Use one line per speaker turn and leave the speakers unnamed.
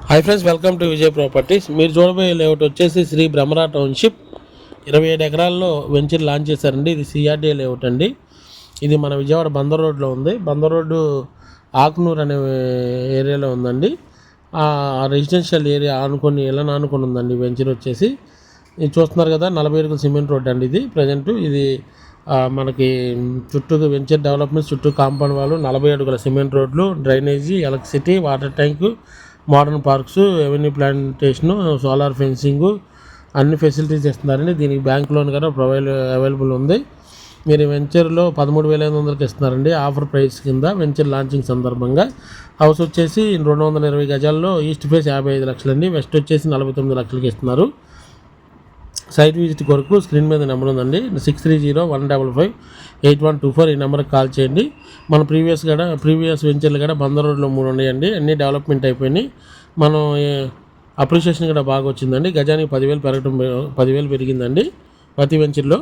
Hi friends, welcome to Vijay properties. మీరు చూడబోయే layout వచ్చేసి శ్రీ భ్రమరా టౌన్షిప్ 27 ఎకరాల్లో వెంచర్ లాంచ్ చేశారండి. ఇది సిఆర్డీ లేఅవుట్ అండి. ఇది మన విజయవాడ బందర్ రోడ్లో ఉంది. బందర్ రోడ్డు ఆకునూరు అనే ఏరియాలో ఉందండి. ఆ రెసిడెన్షియల్ ఏరియా ఇలా ఆనుకొని ఉందండి వెంచర్ వచ్చేసి. ఇది చూస్తున్నారు కదా, 40 అడుగుల సిమెంట్ రోడ్ అండి. ఇది ప్రజెంట్ ఇది మనకి చుట్టూ వెంచర్ డెవలప్మెంట్, చుట్టూ కాంపౌండ్ వాళ్ళు, 40 అడుగుల సిమెంట్ రోడ్లు, drainage, electricity, water tank, modern parks, revenue plantation, solar fencing అన్ని ఫెసిలిటీస్ ఇస్తున్నారండి. దీనికి బ్యాంక్ లోన్ కూడా అవైలబుల్ ఉంది. మీరు వెంచర్లో 13,500కి ఇస్తున్నారండి ఆఫర్ ప్రైస్ కింద వెంచర్ లాంచింగ్ సందర్భంగా. హౌస్ వచ్చేసి 220 గజాల్లో, ఈస్ట్ ఫేస్ 55 లక్షలండి, వెస్ట్ వచ్చేసి 49 లక్షలకి ఇస్తున్నారు. సైట్ విజిట్ కొరకు స్క్రీన్ మీద నెంబర్ ఉందండి, 6301558124. ఈ నెంబర్కి కాల్ చేయండి. మన ప్రీవియస్ వెంచర్లు కూడా బందర్ రోడ్లో 3 ఉన్నాయండి. అన్నీ డెవలప్మెంట్ అయిపోయినాయి. మనం అప్రిషియేషన్ కూడా బాగా వచ్చిందండి. గజానికి 10,000 పెరిగిందండి ప్రతి వెంచర్లో.